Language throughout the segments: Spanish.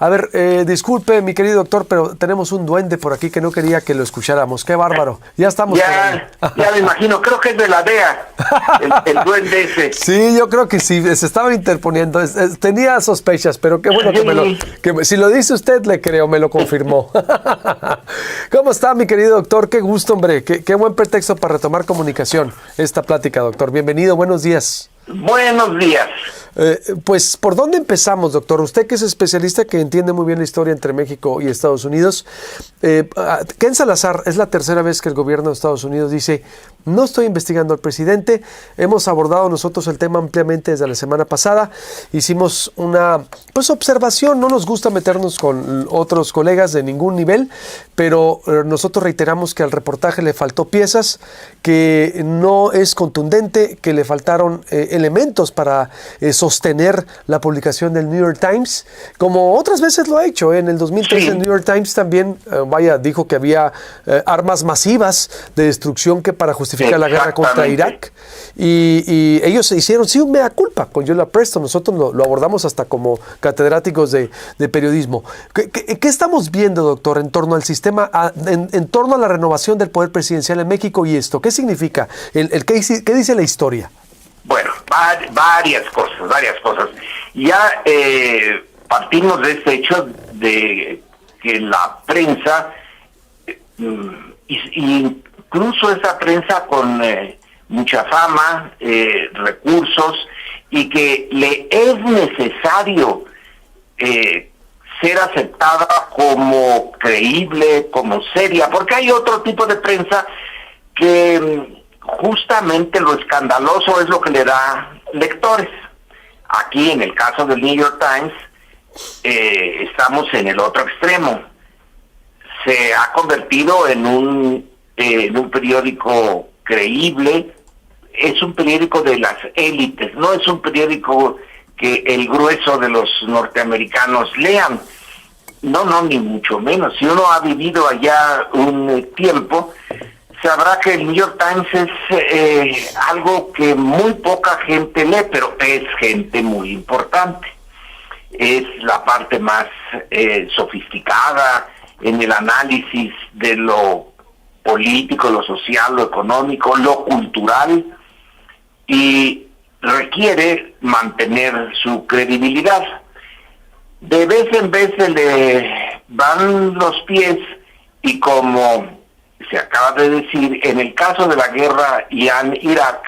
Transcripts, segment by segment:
A ver, disculpe, mi querido doctor, pero tenemos un duende por aquí que no quería que lo escucháramos. ¡Qué bárbaro! Ya estamos. Ya me imagino, creo que es de la DEA, el duende ese. Sí, yo creo que sí, se estaba interponiendo. Tenía sospechas, pero qué bueno que si lo dice usted, le creo, me lo confirmó. ¿Cómo está, mi querido doctor? Qué gusto, hombre. Qué buen pretexto para retomar comunicación. Esta plática, doctor. Bienvenido, buenos días. Buenos días. Pues, ¿por dónde empezamos, doctor? Usted que es especialista, que entiende muy bien la historia entre México y Estados Unidos. Ken Salazar es la tercera vez que el gobierno de Estados Unidos dice: no estoy investigando al presidente. Hemos abordado nosotros el tema ampliamente desde la semana pasada. Hicimos una observación. No nos gusta meternos con otros colegas de ningún nivel, pero nosotros reiteramos que al reportaje le faltó piezas, que no es contundente, que le faltaron elementos para sostener la publicación del New York Times, como otras veces lo ha hecho. En el 2013 sí. El New York Times también, dijo que había armas masivas de destrucción que para justificar la guerra contra Irak, y ellos hicieron un mea culpa con Yola Preston. Nosotros lo abordamos hasta como catedráticos de periodismo. ¿Qué estamos viendo, doctor, en torno al sistema, en torno a la renovación del poder presidencial en México y esto? ¿Qué significa? ¿Qué dice la historia? Bueno, varias cosas. Ya partimos de este hecho de que la prensa, incluso esa prensa con mucha fama, recursos, y que le es necesario ser aceptada como creíble, como seria, porque hay otro tipo de prensa que justamente lo escandaloso es lo que le da lectores. Aquí, en el caso del New York Times, estamos en el otro extremo. Se ha convertido en un periódico creíble. Es un periódico de las élites, no es un periódico que el grueso de los norteamericanos lean. No, ni mucho menos. Si uno ha vivido allá un tiempo, sabrá que el New York Times es algo que muy poca gente lee, pero es gente muy importante. Es la parte más sofisticada en el análisis de lo político, lo social, lo económico, lo cultural, y requiere mantener su credibilidad. De vez en vez se le van los pies, y como se acaba de decir, en el caso de la guerra Irán-Irak,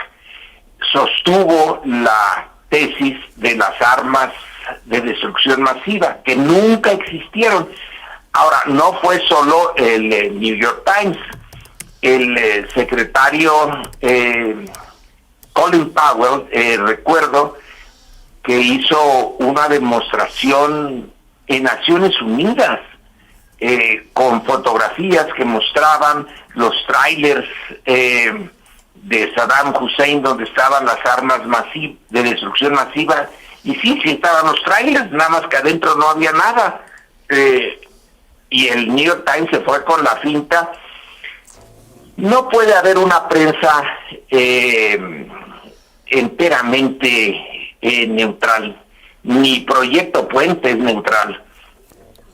sostuvo la tesis de las armas de destrucción masiva, que nunca existieron. Ahora, no fue solo el New York Times. El secretario Colin Powell, recuerdo que hizo una demostración en Naciones Unidas, con fotografías que mostraban los trailers de Saddam Hussein, donde estaban las armas de destrucción masiva, y sí estaban los trailers, nada más que adentro no había nada. Y el New York Times se fue con la finta. No puede haber una prensa enteramente neutral, ni Proyecto Puente es neutral.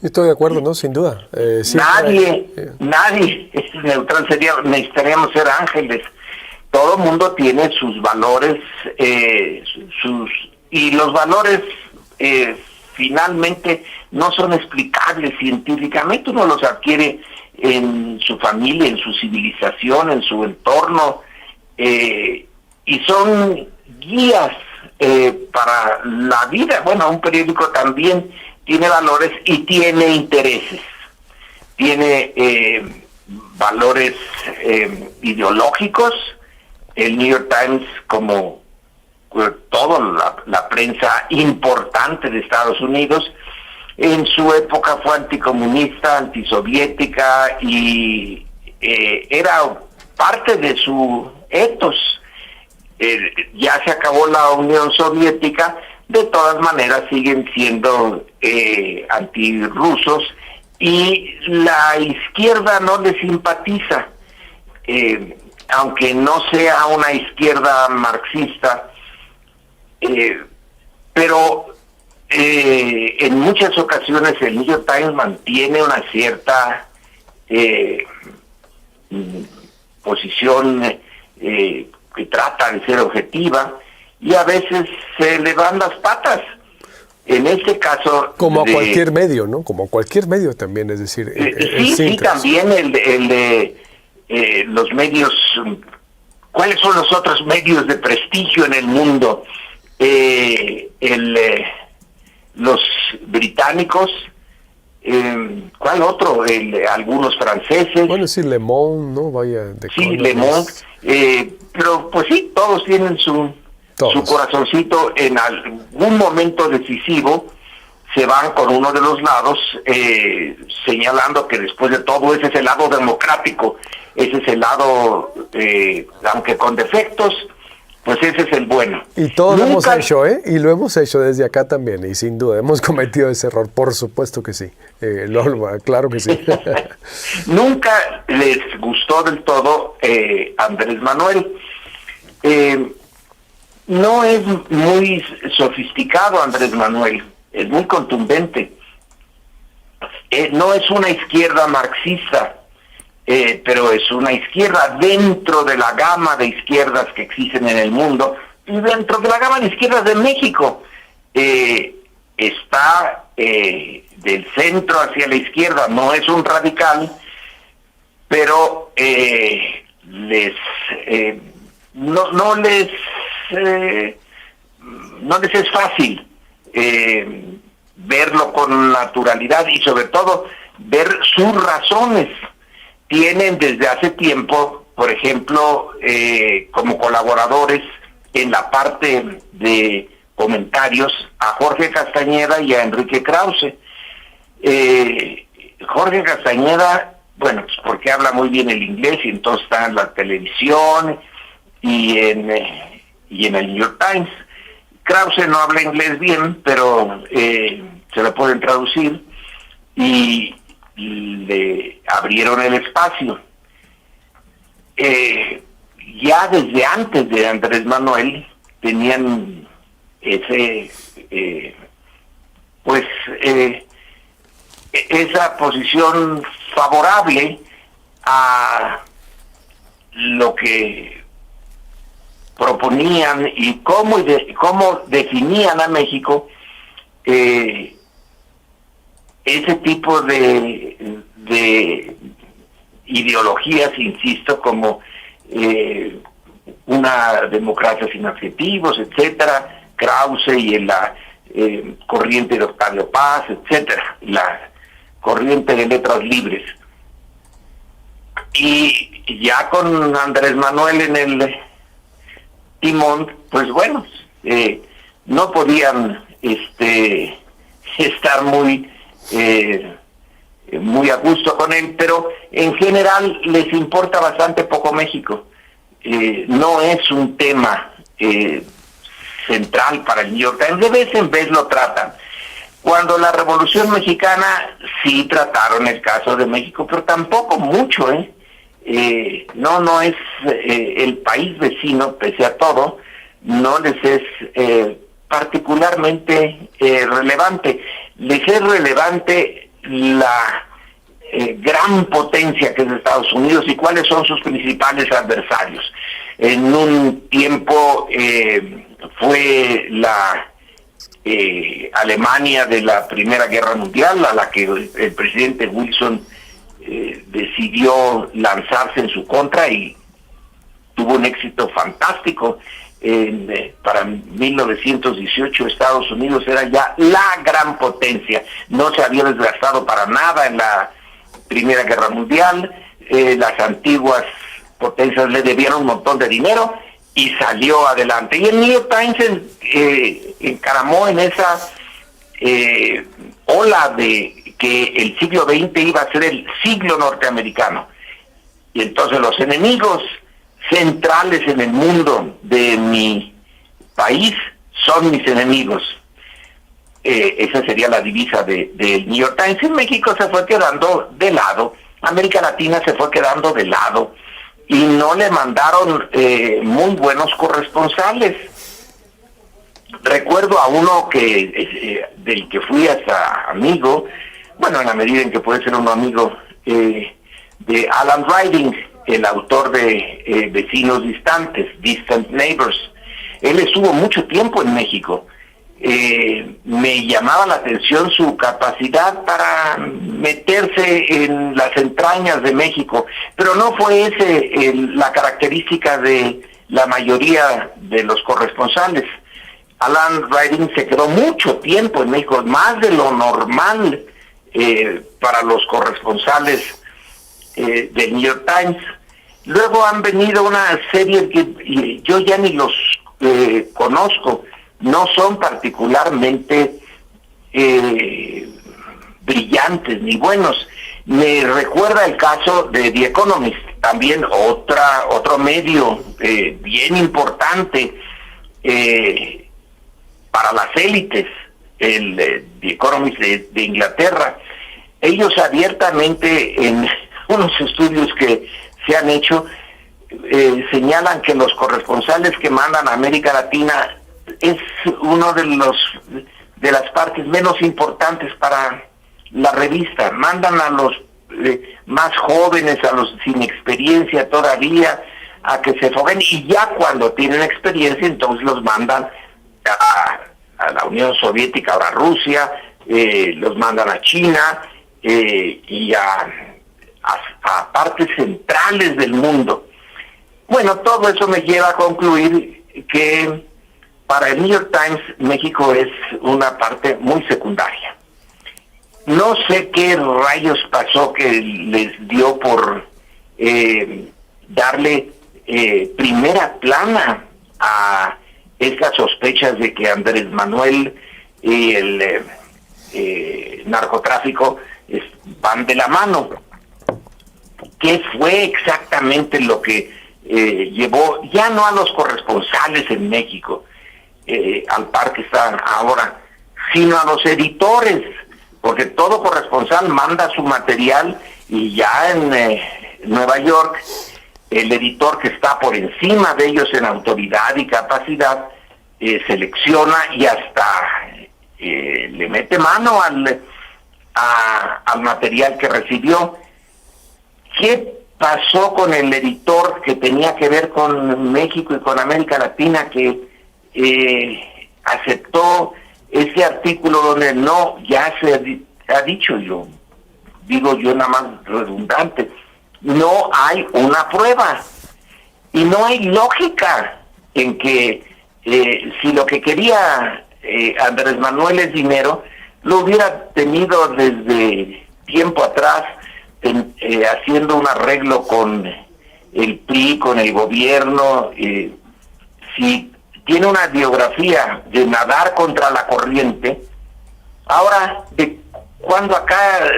Estoy de acuerdo, ¿no? Sin duda. Nadie es neutral. Necesitaríamos ser ángeles. Todo el mundo tiene sus valores, y los valores finalmente no son explicables científicamente. Uno los adquiere en su familia, en su civilización, en su entorno, y son guías para la vida. Bueno, un periódico también tiene valores y tiene intereses. Tiene valores ideológicos. El New York Times, como toda la prensa importante de Estados Unidos, en su época fue anticomunista, antisoviética, y era parte de su ethos. Ya se acabó la Unión Soviética, de todas maneras siguen siendo antirrusos, y la izquierda no les simpatiza, aunque no sea una izquierda marxista, pero en muchas ocasiones el New York Times mantiene una cierta posición que trata de ser objetiva, y a veces se le van las patas. En este caso... Como a cualquier medio, ¿no? Como a cualquier medio también, es decir... sí, también el de los medios... ¿Cuáles son los otros medios de prestigio en el mundo? Los británicos, ¿cuál otro? Algunos franceses. Bueno, sí, Le Monde, ¿no? Vaya, sí, Le Monde. Pero pues sí, todos tienen su corazoncito. En algún momento decisivo se van con uno de los lados, señalando que después de todo ese es el lado democrático, ese es el lado, aunque con defectos, pues ese es el bueno. Y todos lo hemos hecho, ¿eh? Y lo hemos hecho desde acá también, y sin duda hemos cometido ese error, por supuesto que sí. Claro que sí. Nunca les gustó del todo Andrés Manuel. No es muy sofisticado Andrés Manuel, es muy contundente. No es una izquierda marxista, pero es una izquierda dentro de la gama de izquierdas que existen en el mundo, y dentro de la gama de izquierdas de México. Está del centro hacia la izquierda, no es un radical, pero no les es fácil verlo con naturalidad, y sobre todo ver sus razones. Tienen desde hace tiempo, por ejemplo, como colaboradores en la parte de comentarios a Jorge Castañeda y a Enrique Krause. Jorge Castañeda, bueno, pues porque habla muy bien el inglés y entonces está en la televisión y en el New York Times. Krause no habla inglés bien, pero se lo pueden traducir, y le abrieron el espacio. Ya desde antes de Andrés Manuel tenían esa posición favorable a lo que proponían y cómo definían a México. Ese tipo de ideologías, insisto, como una democracia sin adjetivos, etcétera, Krause y en la corriente de Octavio Paz, etcétera, la corriente de letras libres. Y ya con Andrés Manuel en el timón, pues bueno, no podían estar muy a gusto con él, pero en general les importa bastante poco México. No es un tema central para el New York Times. De vez en vez lo tratan. Cuando la Revolución Mexicana sí trataron el caso de México, pero tampoco mucho, no es el país vecino, pese a todo, no les es particularmente relevante. Les es relevante la gran potencia que es Estados Unidos y cuáles son sus principales adversarios. En un tiempo fue la Alemania de la Primera Guerra Mundial, a la que el presidente Wilson decidió lanzarse en su contra y tuvo un éxito fantástico. Para 1918 Estados Unidos era ya la gran potencia, no se había desgastado para nada en la Primera Guerra Mundial. Las antiguas potencias le debieron un montón de dinero y salió adelante. Y el New York Times encaramó en esa ola de que el siglo XX iba a ser el siglo norteamericano. Y entonces los enemigos centrales en el mundo de mi país son mis enemigos. Esa sería la divisa del New York Times. En México se fue quedando de lado, América Latina se fue quedando de lado, y no le mandaron muy buenos corresponsales. Recuerdo a uno del que fui hasta amigo, bueno, en la medida en que puede ser uno amigo, de Alan Riding, el autor de Vecinos Distantes, Distant Neighbors. Él estuvo mucho tiempo en México. Me llamaba la atención su capacidad para meterse en las entrañas de México, pero no fue ese la característica de la mayoría de los corresponsales. Alan Riding se quedó mucho tiempo en México, más de lo normal para los corresponsales del New York Times. Luego han venido una serie que yo ya ni los conozco, no son particularmente brillantes ni buenos. Me recuerda el caso de The Economist, también otro medio bien importante para las élites, The Economist de Inglaterra. Ellos abiertamente, en unos estudios que se han hecho, señalan que los corresponsales que mandan a América Latina es uno de las partes menos importantes para la revista. Mandan a los más jóvenes, a los sin experiencia todavía, a que se foguen, y ya cuando tienen experiencia entonces los mandan a la Unión Soviética, ahora Rusia, los mandan a China y a partes centrales del mundo. Bueno, todo eso me lleva a concluir que para el New York Times México es una parte muy secundaria. No sé qué rayos pasó que les dio por darle primera plana a estas sospechas de que Andrés Manuel y el narcotráfico van de la mano. ¿Qué fue exactamente lo que llevó ya no a los corresponsales en México, al par que están ahora, sino a los editores? Porque todo corresponsal manda su material y ya en Nueva York el editor, que está por encima de ellos en autoridad y capacidad, selecciona y hasta le mete mano al material que recibió. ¿Qué pasó con el editor que tenía que ver con México y con América Latina, que aceptó ese artículo donde no, ya se ha dicho, yo digo yo nada más redundante, no hay una prueba y no hay lógica en que si lo que quería Andrés Manuel es dinero, lo hubiera tenido desde tiempo atrás, haciendo un arreglo con el PRI, con el gobierno. Si tiene una biografía de nadar contra la corriente, ahora, ¿de cuándo acá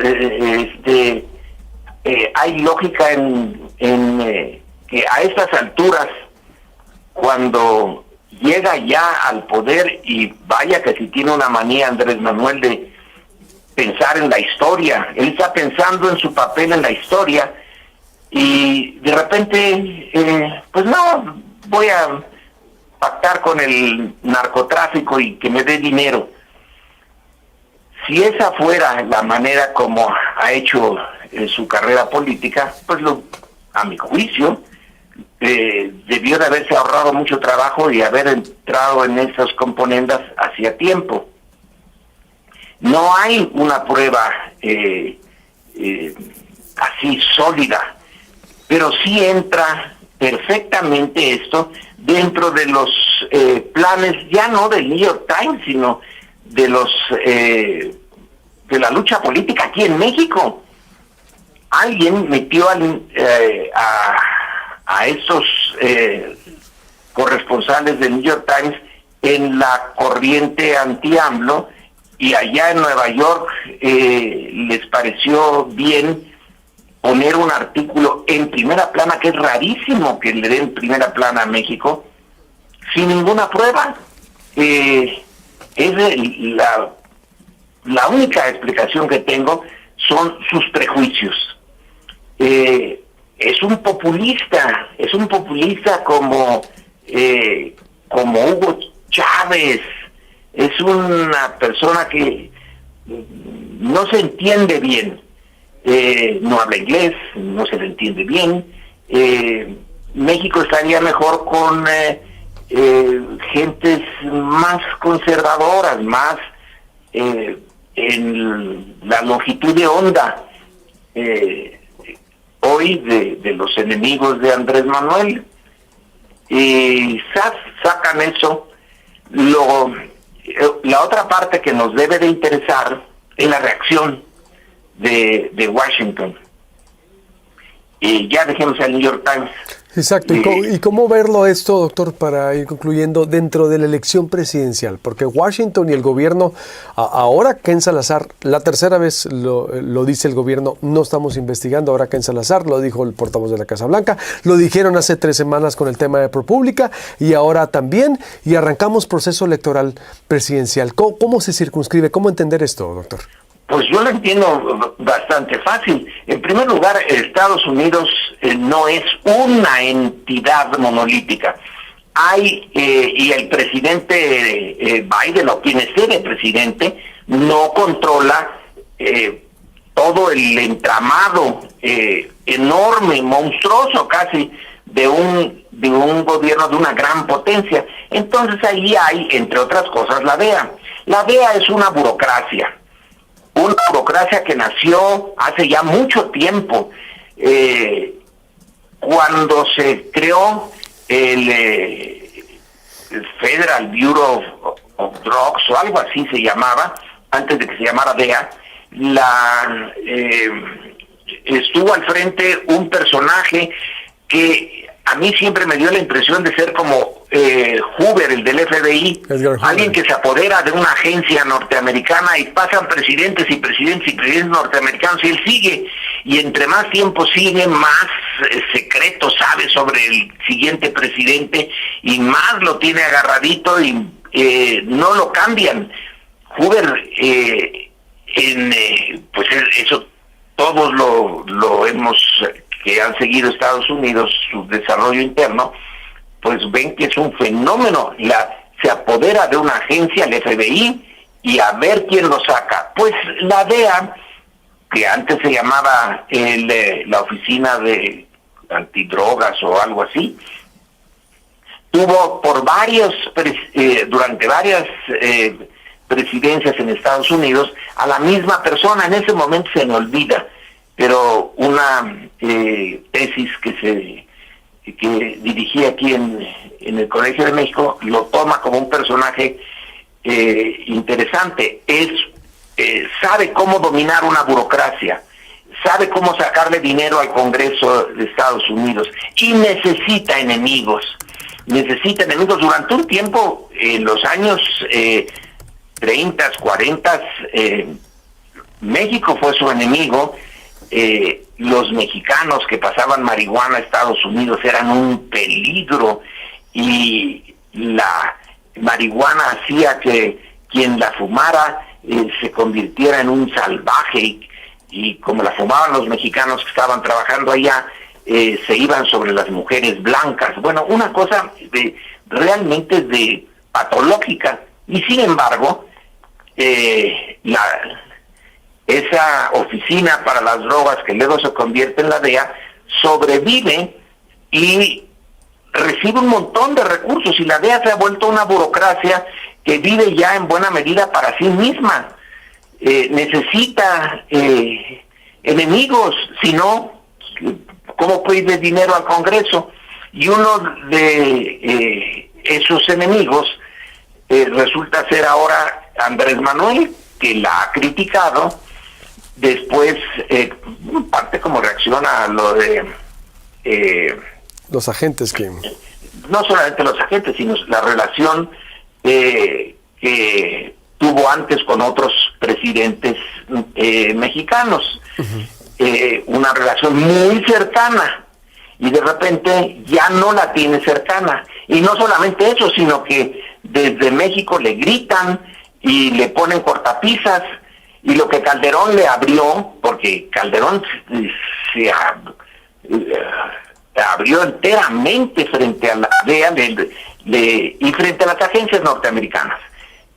hay lógica en que a estas alturas, cuando llega ya al poder, y vaya que si tiene una manía Andrés Manuel de pensar en la historia, él está pensando en su papel en la historia, y de repente, pues no, voy a pactar con el narcotráfico y que me dé dinero. Si esa fuera la manera como ha hecho su carrera política, pues a mi juicio, debió de haberse ahorrado mucho trabajo y haber entrado en esas componendas hacía tiempo. No hay una prueba así sólida, pero sí entra perfectamente esto dentro de los planes, ya no del New York Times, sino de los de la lucha política aquí en México. Alguien metió a esos corresponsales del New York Times en la corriente anti-AMLO, y allá en Nueva York les pareció bien poner un artículo en primera plana, que es rarísimo que le den primera plana a México, sin ninguna prueba. Es la única explicación que tengo son sus prejuicios. Es un populista como Hugo Chávez, Es una persona que no se entiende bien, no habla inglés, no se le entiende bien. México estaría mejor con gentes más conservadoras, más en la longitud de onda hoy de los enemigos de Andrés Manuel. Y sacan eso. La otra parte que nos debe de interesar es la reacción de Washington. Y ya dejemos al New York Times. Exacto. ¿Y cómo verlo esto, doctor, para ir concluyendo, dentro de la elección presidencial? Porque Washington y el gobierno, ahora Ken Salazar, la tercera vez lo dice el gobierno, no estamos investigando, ahora Ken Salazar, lo dijo el portavoz de la Casa Blanca, lo dijeron hace 3 semanas con el tema de ProPublica y ahora también, y arrancamos proceso electoral presidencial. ¿Cómo se circunscribe? ¿Cómo entender esto, doctor? Pues yo lo entiendo bastante fácil. En primer lugar, Estados Unidos no es una entidad monolítica. Y el presidente Biden, o quien esté de presidente, no controla todo el entramado enorme, monstruoso casi, de un gobierno de una gran potencia. Entonces ahí hay, entre otras cosas, la DEA. La DEA es una burocracia que nació hace ya mucho tiempo, cuando se creó el Federal Bureau of Drugs, o algo así se llamaba, antes de que se llamara DEA. Estuvo al frente un personaje que a mí siempre me dio la impresión de ser como Hoover, el del FBI, alguien que se apodera de una agencia norteamericana y pasan presidentes y presidentes norteamericanos y él sigue, y entre más tiempo sigue, más secreto sabe sobre el siguiente presidente y más lo tiene agarradito y no lo cambian. Hoover, pues eso todos lo hemos, que han seguido Estados Unidos, su desarrollo interno, pues ven que es un fenómeno. Se apodera de una agencia, el FBI, y a ver quién lo saca. Pues la DEA, que antes se llamaba la Oficina de Antidrogas o algo así, tuvo durante varias presidencias en Estados Unidos a la misma persona. En ese momento se me olvida, pero una tesis que dirigí aquí en el Colegio de México lo toma como un personaje interesante. Sabe cómo dominar una burocracia, sabe cómo sacarle dinero al Congreso de Estados Unidos y necesita enemigos. Durante un tiempo, en los años 30, 40, México fue su enemigo. Los mexicanos que pasaban marihuana a Estados Unidos eran un peligro, y la marihuana hacía que quien la fumara se convirtiera en un salvaje, y como la fumaban los mexicanos que estaban trabajando allá, se iban sobre las mujeres blancas. Bueno, una cosa realmente patológica. Y sin embargo, esa oficina para las drogas, que luego se convierte en la DEA, sobrevive y recibe un montón de recursos, y la DEA se ha vuelto una burocracia que vive ya en buena medida para sí misma. Necesita enemigos, si no, ¿cómo pide dinero al Congreso? Y uno de esos enemigos resulta ser ahora Andrés Manuel, que la ha criticado. Después, parte como reacción a lo de los agentes que... No solamente los agentes, sino la relación que tuvo antes con otros presidentes mexicanos. Una relación muy cercana, y de repente ya no la tiene cercana. Y no solamente eso, sino que desde México le gritan y le ponen cortapisas. Y lo que Calderón le abrió, porque Calderón se abrió enteramente frente a la DEA y frente a las agencias norteamericanas.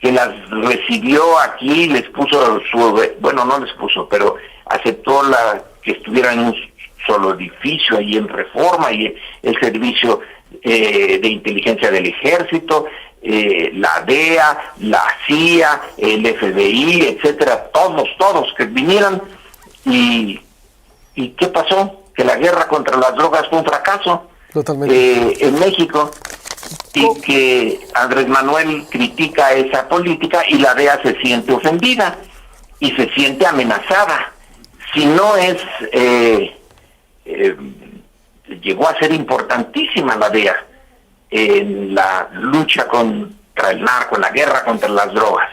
que las recibió aquí, les puso bueno, no les puso, pero aceptó que estuvieran en un solo edificio ahí en Reforma, y el servicio de inteligencia del ejército, la DEA, la CIA, el FBI, etcétera, todos que vinieran. ¿Y qué pasó? Que la guerra contra las drogas fue un fracaso. Totalmente. En México, y que Andrés Manuel critica esa política y la DEA se siente ofendida y se siente amenazada. Si no es, llegó a ser importantísima la DEA en la lucha contra el narco, en la guerra contra las drogas.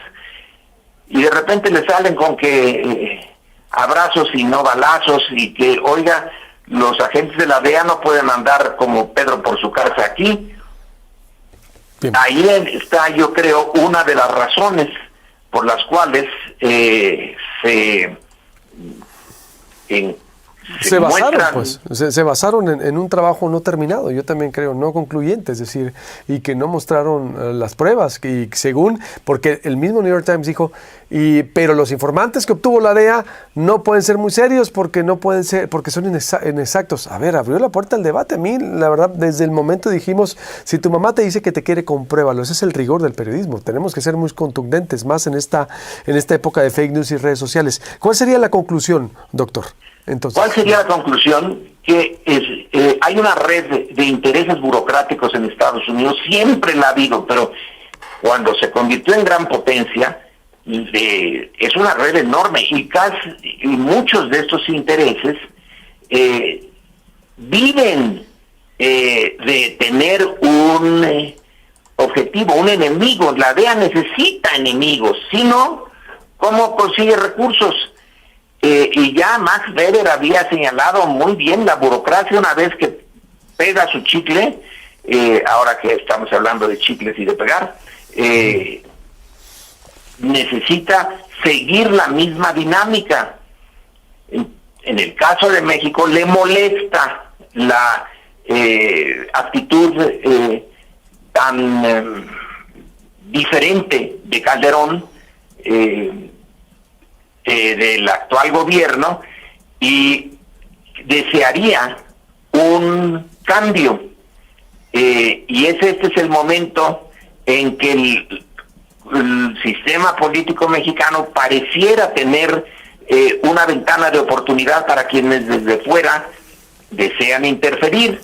Y de repente le salen con que abrazos y no balazos, y que, oiga, los agentes de la DEA no pueden andar como Pedro por su casa aquí. Bien. Ahí está, yo creo, una de las razones por las cuales se basaron en un trabajo no terminado, yo también creo, no concluyente, es decir, y que no mostraron las pruebas, y según, porque el mismo New York Times dijo, pero los informantes que obtuvo la DEA no pueden ser muy serios porque son inexactos. A ver, abrió la puerta al debate. A mí, la verdad, desde el momento dijimos, si tu mamá te dice que te quiere, compruébalo. Ese es el rigor del periodismo. Tenemos que ser muy contundentes, más en esta época de fake news y redes sociales. ¿Cuál sería la conclusión, doctor? Entonces, ¿cuál sería la conclusión? Que hay una red de intereses burocráticos en Estados Unidos, siempre la ha habido, pero cuando se convirtió en gran potencia, es una red enorme, y muchos de estos intereses viven de tener un objetivo, un enemigo. La DEA necesita enemigos, si no, ¿cómo consigue recursos? Y ya Max Weber había señalado muy bien la burocracia una vez que pega su chicle, ahora que estamos hablando de chicles y de pegar, necesita seguir la misma dinámica. En el caso de México le molesta la actitud tan diferente de Calderón, del actual gobierno, y desearía un cambio, y este es el momento en que el sistema político mexicano pareciera tener una ventana de oportunidad para quienes desde fuera desean interferir.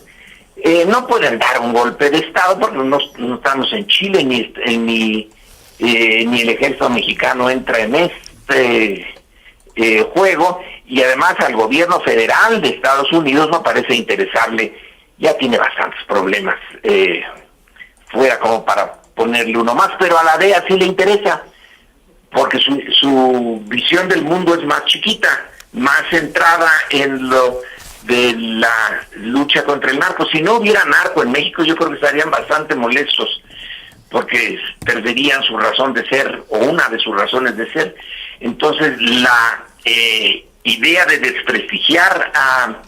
No pueden dar un golpe de Estado porque no estamos en Chile, ni el ejército mexicano entra en este juego, y además al gobierno federal de Estados Unidos no parece interesarle, ya tiene bastantes problemas fuera como para ponerle uno más, pero a la DEA sí le interesa, porque su visión del mundo es más chiquita, más centrada en lo de la lucha contra el narco. Si no hubiera narco en México, yo creo que estarían bastante molestos, porque perderían su razón de ser, o una de sus razones de ser. Entonces, la idea de desprestigiar a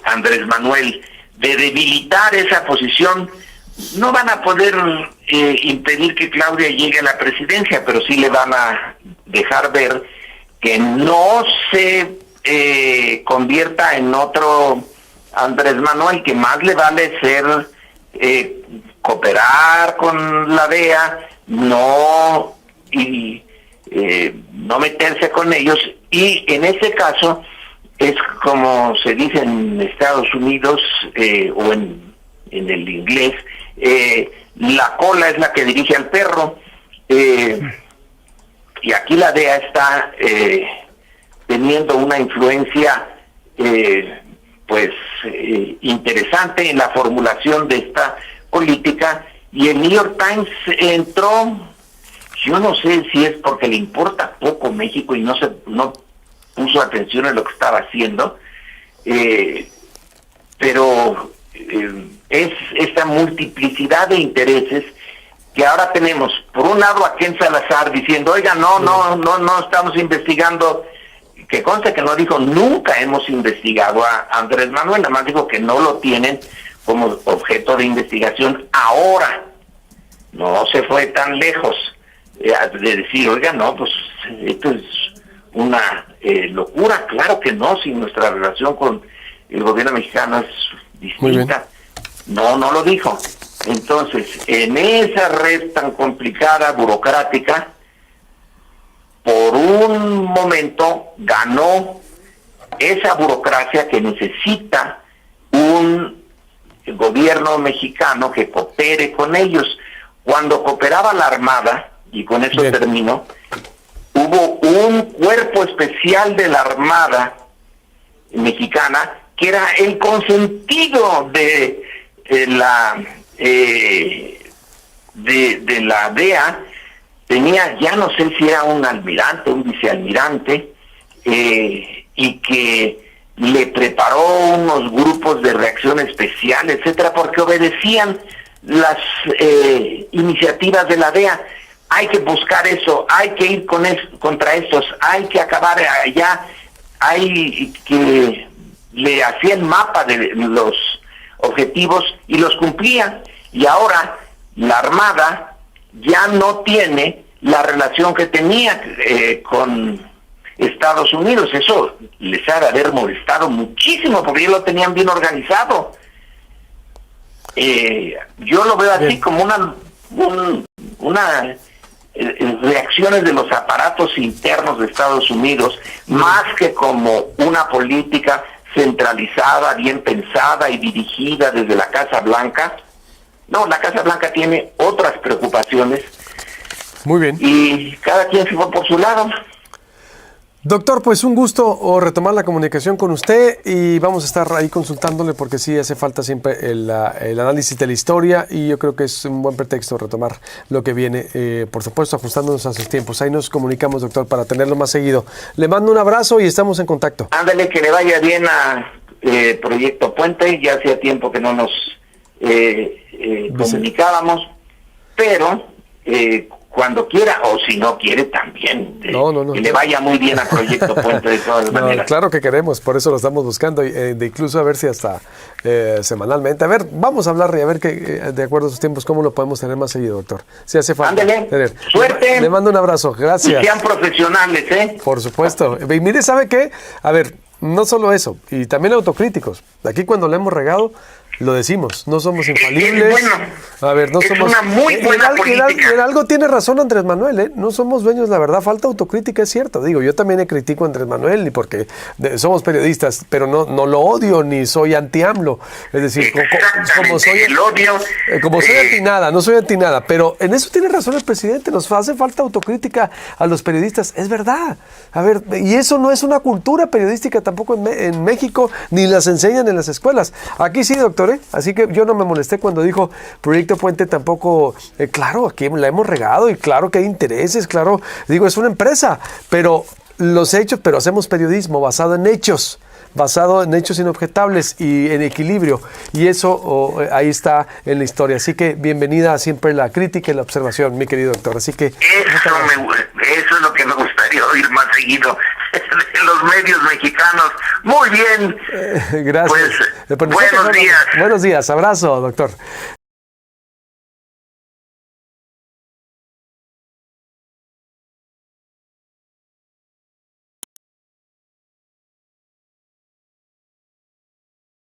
Andrés Manuel, de debilitar esa posición, no van a poder impedir que Claudia llegue a la presidencia, pero sí le van a dejar ver que no se convierta en otro Andrés Manuel, que más le vale ser cooperar con la DEA, no meterse con ellos, y en ese caso es como se dice en Estados Unidos, o en el inglés, la cola es la que dirige al perro, y aquí la DEA está teniendo una influencia interesante en la formulación de esta política, y el New York Times entró, yo no sé si es porque le importa poco México y no puso atención en lo que estaba haciendo, pero es esta multiplicidad de intereses que ahora tenemos. Por un lado a Ken Salazar diciendo, oiga, no estamos investigando, que conste que no dijo nunca hemos investigado a Andrés Manuel, nada más dijo que no lo tienen como objeto de investigación ahora. no se fue tan lejos de decir, oiga, no, pues esto es una locura. Claro que no, si nuestra relación con el gobierno mexicano es distinta. No lo dijo. Entonces, en esa red tan complicada, burocrática, por un momento ganó esa burocracia que necesita un gobierno mexicano que coopere con ellos. Cuando cooperaba la Armada, y con eso termino, hubo un cuerpo especial de la Armada mexicana que era el consentido de la DEA. Tenía, ya no sé si era un almirante, un vicealmirante, y que le preparó unos grupos de reacción especial, etcétera, porque obedecían las iniciativas de la DEA. Hay que buscar eso, hay que ir contra estos, hay que acabar allá, hay que le hacía el mapa de los objetivos y los cumplía. Y ahora la Armada ya no tiene la relación que tenía con Estados Unidos. Eso les ha de haber molestado muchísimo porque ellos lo tenían bien organizado. Yo lo veo así como una reacciones de los aparatos internos de Estados Unidos, más que como una política centralizada, bien pensada y dirigida desde la Casa Blanca. No, la Casa Blanca tiene otras preocupaciones. Muy bien. Y cada quien se fue por su lado. Doctor, pues un gusto retomar la comunicación con usted y vamos a estar ahí consultándole porque sí hace falta siempre el análisis de la historia y yo creo que es un buen pretexto retomar lo que viene, por supuesto ajustándonos a sus tiempos. Ahí nos comunicamos, doctor, para tenerlo más seguido. Le mando un abrazo y estamos en contacto. Ándale, que le vaya bien a Proyecto Puente. Ya hacía tiempo que no nos comunicábamos, pero cuando quiera, o si no quiere también, que le vaya muy bien a Proyecto Puente de todas maneras. Claro que queremos, por eso lo estamos buscando, de incluso a ver si hasta semanalmente. A ver, vamos a hablar y a ver que, de acuerdo a sus tiempos, cómo lo podemos tener más seguido, doctor. Si hace falta. Ándale, suerte. Le mando un abrazo, gracias. Y sean profesionales, Por supuesto. Y mire, ¿sabe qué? A ver, no solo eso, y también autocríticos. Aquí cuando le hemos regado, lo decimos, no somos infalibles. Bueno, a ver, no somos. Una muy buena política. En algo tiene razón Andrés Manuel, no somos dueños, la verdad, falta autocrítica, es cierto. Digo, yo también critico a Andrés Manuel, y porque somos periodistas, pero no lo odio ni soy anti-AMLO. Es decir, como soy el odio. Como soy anti-nada, no soy anti-nada, pero en eso tiene razón el presidente, nos hace falta autocrítica a los periodistas, es verdad. A ver, y eso no es una cultura periodística tampoco en México, ni las enseñan en las escuelas. Aquí sí, doctor. Así que yo no me molesté cuando dijo Proyecto Puente tampoco, claro, aquí la hemos regado y claro que hay intereses, claro, digo, es una empresa, pero los hechos, pero hacemos periodismo basado en hechos inobjetables y en equilibrio, y eso ahí está en la historia. Así que bienvenida siempre la crítica y la observación, mi querido doctor. Así que eso es lo que me gustaría oír más seguido de los medios mexicanos. Muy bien. Gracias. Pues, buenos días. Buenos días, abrazo, doctor.